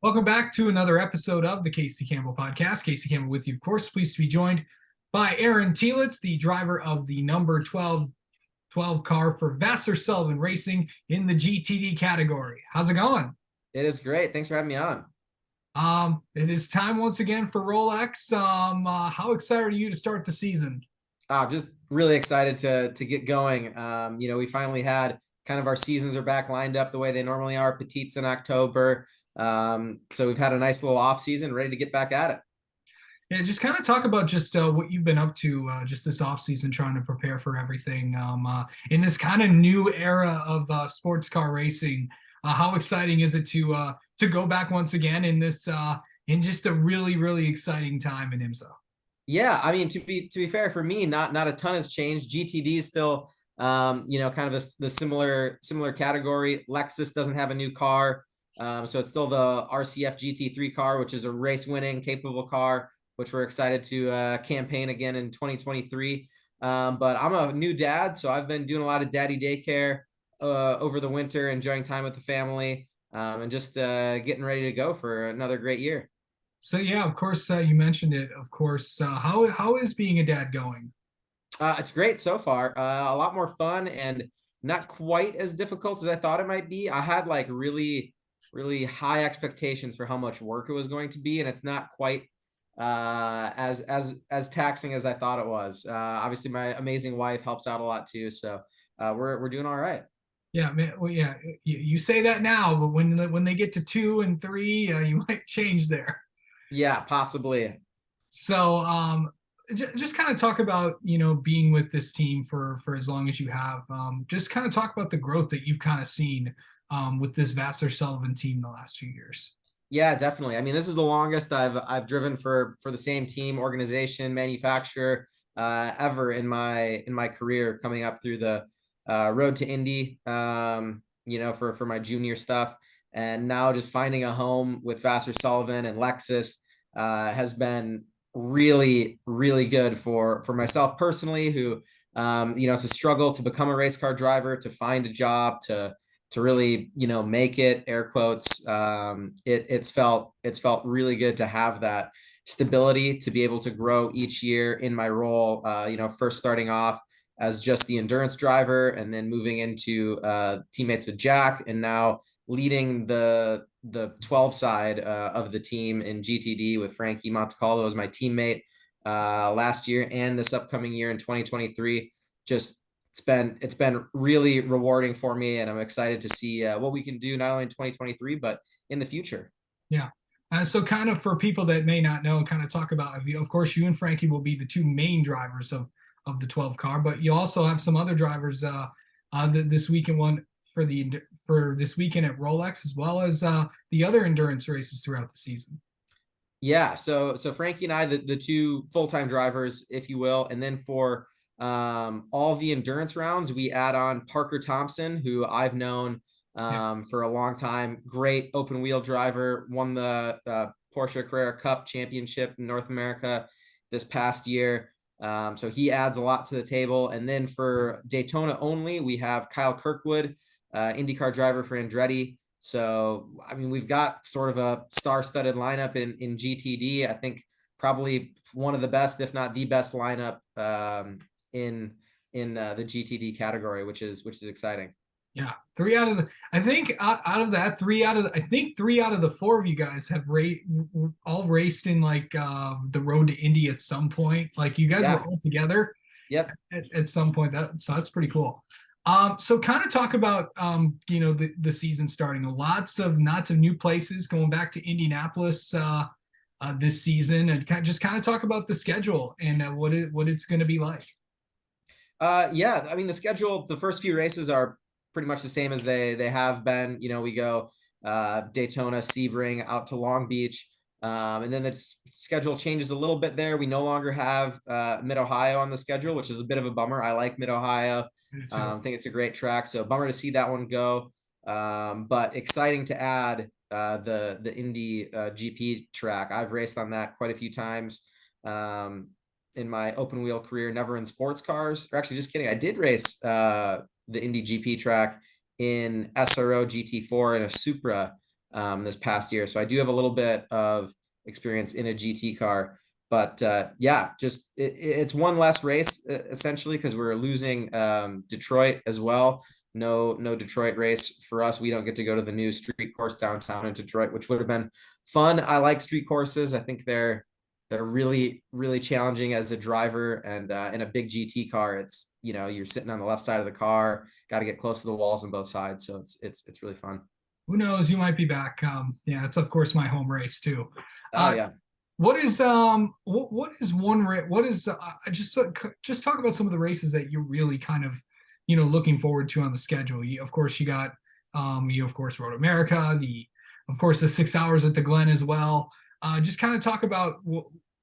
Welcome back to another episode of the Casey Campbell Podcast. Casey Campbell with you, of course. Pleased to be joined by Aaron Telitz, the driver of the number 12 car for Vasser Sullivan Racing in the GTD category. How's it going? It is great. Thanks for having me on. It is time once again for Rolex. How excited are you to start the season? Just really excited to get going. We finally had kind of our seasons are back lined up the way they normally are. Telitz in October. So we've had a nice little off season, ready to get back at it. Yeah, just kind of talk about just what you've been up to just this off season, trying to prepare for everything in this kind of new era of sports car racing. How exciting is it to go back once again in this in just a really exciting time in IMSA? Yeah, I mean, to be fair, for me, not a ton has changed. GTD is still kind of the similar category. Lexus doesn't have a new car. So it's still the RCF GT3 car, which is a race winning capable car, which we're excited to campaign again in 2023. But I'm a new dad, so I've been doing a lot of daddy daycare over the winter, enjoying time with the family, and just getting ready to go for another great year. So yeah, of course, you mentioned it. Of course, how is being a dad going? It's great so far. A lot more fun and not quite as difficult as I thought it might be. I had like really high expectations for how much work it was going to be, and it's not quite as taxing as I thought it was. Obviously, my amazing wife helps out a lot too, so we're doing all right. Yeah, man. Well, yeah, you say that now, but when they get to 2 and 3, you might change there. Yeah, possibly. So, just kind of talk about being with this team for as long as you have. Just kind of talk about the growth that you've kind of seen with this Vasser Sullivan team the last few years. Yeah, definitely. I mean, this is the longest I've driven for the same team, organization, manufacturer ever in my career, coming up through the road to Indy, for my junior stuff, and now just finding a home with Vasser Sullivan and Lexus has been really good for myself personally, who it's a struggle to become a race car driver, to find a job, to really make it, air quotes. It's felt really good to have that stability, to be able to grow each year in my role. First starting off as just the endurance driver, and then moving into teammates with Jack, and now leading the 12 side of the team in GTD with Frankie Montecalvo as my teammate last year and this upcoming year in 2023. Just it's been really rewarding for me, and I'm excited to see what we can do not only in 2023 but in the future. Yeah. So kind of for people that may not know, kind of talk about, of course, you and Frankie will be the two main drivers of the 12 car, but you also have some other drivers this weekend, one for this weekend at Rolex, as well as the other endurance races throughout the season. Yeah, so Frankie and I, the two full-time drivers, if you will, and then for all the endurance rounds, we add on Parker Thompson, who I've known for a long time. Great open wheel driver, won the Porsche Carrera Cup championship in North America this past year. So he adds a lot to the table. And then for Daytona only, we have Kyle Kirkwood, IndyCar driver for Andretti. So, I mean, we've got sort of a star-studded lineup in GTD. I think probably one of the best, if not the best lineup in the GTD category, which is exciting. Yeah, I think out of that, three out of the four of you guys have all raced in like the road to Indy at some point. Like you guys were all together. Yep. At some point. So that's pretty cool. So kind of talk about the season starting. Lots of new places, going back to Indianapolis this season, and just kind of talk about the schedule and what it's going to be like. Yeah, I mean, the schedule, the first few races are pretty much the same as they have been. We go Daytona, Sebring, out to Long Beach, and then the schedule changes a little bit there. We no longer have Mid-Ohio on the schedule, which is a bit of a bummer. I like Mid-Ohio. I think it's a great track, so bummer to see that one go, but exciting to add the Indy GP track. I've raced on that quite a few times in my open wheel career, never in sports cars. Or actually, just kidding, I did race the Indy GP track in SRO GT4 in a Supra this past year. So I do have a little bit of experience in a GT car. But yeah, just it's one less race essentially because we're losing Detroit as well. No Detroit race for us. We don't get to go to the new street course downtown in Detroit, which would have been fun. I like street courses. I think they're really challenging as a driver, and in a big GT car, it's you're sitting on the left side of the car, got to get close to the walls on both sides, so it's really fun. Who knows? You might be back. Yeah, it's of course my home race too. Oh Uh, yeah. what is one what is just talk about some of the races that you're really kind of looking forward to on the schedule. Of course you got you of course Road America, the of course the 6 hours at the Glen as well. Just kind of talk about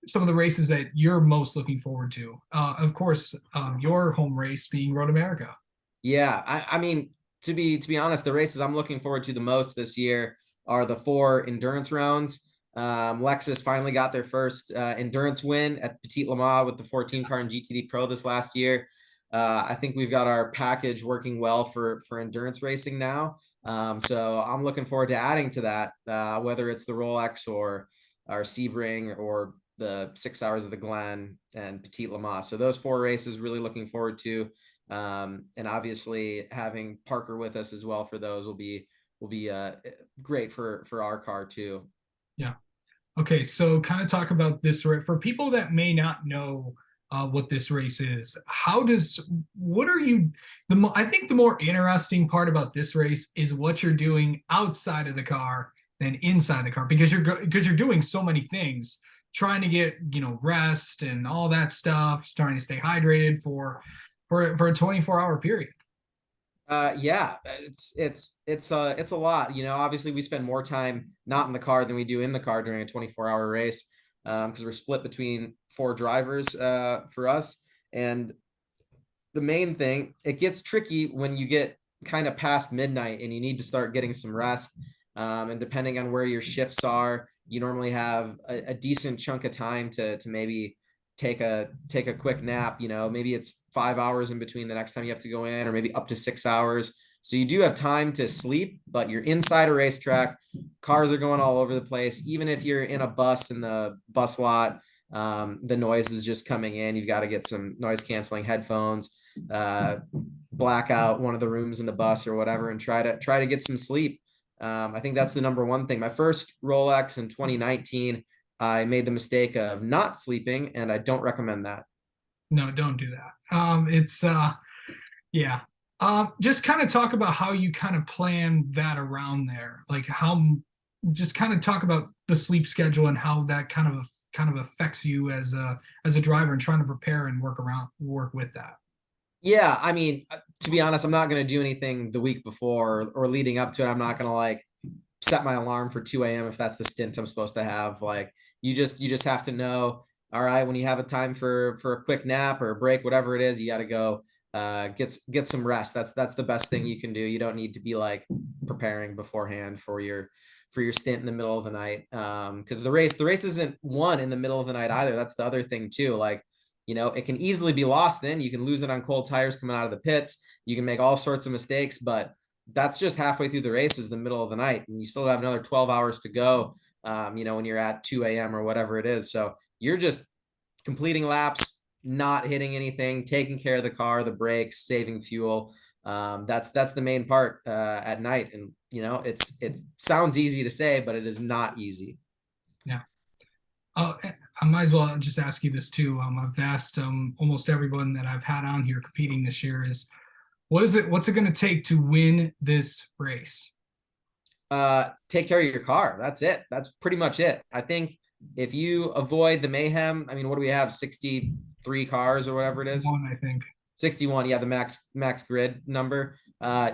some of the races that you're most looking forward to. Of course, your home race being Road America. Yeah, I mean, to be honest, the races I'm looking forward to the most this year are the 4 endurance rounds. Lexus finally got their first endurance win at Petit Le Mans with the 14 car in GTD Pro this last year. I think we've got our package working well for endurance racing now. So I'm looking forward to adding to that, whether it's the Rolex or our Sebring or the 6 hours of the Glen and Petit Le Mans. So those 4 races really looking forward to. And obviously having Parker with us as well for those will be great for our car too. Yeah. Okay, so kind of talk about this race for people that may not know what this race is. What are you? I think the more interesting part about this race is what you're doing outside of the car than inside the car because you're doing so many things, trying to get rest and all that stuff, starting to stay hydrated for a 24-hour period. Yeah, it's a lot. Obviously we spend more time not in the car than we do in the car during a 24-hour race, because we're split between 4 drivers for us. And the main thing, it gets tricky when you get kind of past midnight and you need to start getting some rest. And depending on where your shifts are, you normally have a decent chunk of time to maybe take a quick nap. Maybe it's 5 hours in between the next time you have to go in, or maybe up to 6 hours. So you do have time to sleep, but you're inside a racetrack. Cars are going all over the place. Even if you're in a bus in the bus lot, the noise is just coming in. You've got to get some noise canceling headphones, black out one of the rooms in the bus or whatever, and try to get some sleep. I think that's the number one thing. My first Rolex in 2019, I made the mistake of not sleeping, and I don't recommend that. No, don't do that. It's yeah. Just kind of talk about how you kind of plan that around there, like how just kind of talk about the sleep schedule and how that kind of affects you as a driver and trying to prepare and work with that. Yeah, I mean, to be honest, I'm not going to do anything the week before or leading up to it. I'm not going to like set my alarm for 2 a.m. if that's the stint I'm supposed to have. Like you just have to know, all right, when you have a time for a quick nap or a break, whatever it is, you got to go get some rest. That's the best thing you can do. You don't need to be like preparing beforehand for your stint in the middle of the night. Because the race isn't won in the middle of the night either. That's the other thing too. Like, it can easily be lost. Then you can lose it on cold tires coming out of the pits. You can make all sorts of mistakes, but that's just halfway through the race is the middle of the night, and you still have another 12 hours to go. When you're at 2 a.m. or whatever it is. So you're just completing laps, not hitting anything, taking care of the car, the brakes, saving fuel. That's the main part at night. And it sounds easy to say, but it is not easy. Yeah. I might as well just ask you this too. I've asked almost everyone that I've had on here competing this year is what's it going to take to win this race? Take care of your car. That's it. That's pretty much it. I think if you avoid the mayhem, I mean, what do we have? 63 cars or whatever it is. One, I think. 61. Yeah, the max grid number.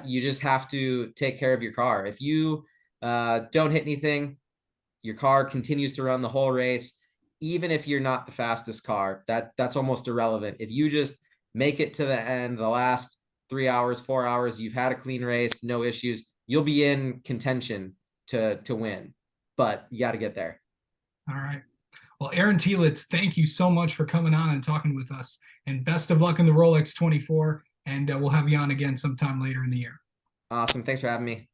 You just have to take care of your car. If you don't hit anything, your car continues to run the whole race. Even if you're not the fastest car, that's almost irrelevant. If you just make it to the end, the last 3 hours, 4 hours, you've had a clean race, no issues, you'll be in contention to win, but you got to get there. All right. Well, Aaron Telitz, thank you so much for coming on and talking with us, and best of luck in the Rolex 24. And we'll have you on again sometime later in the year. Awesome. Thanks for having me.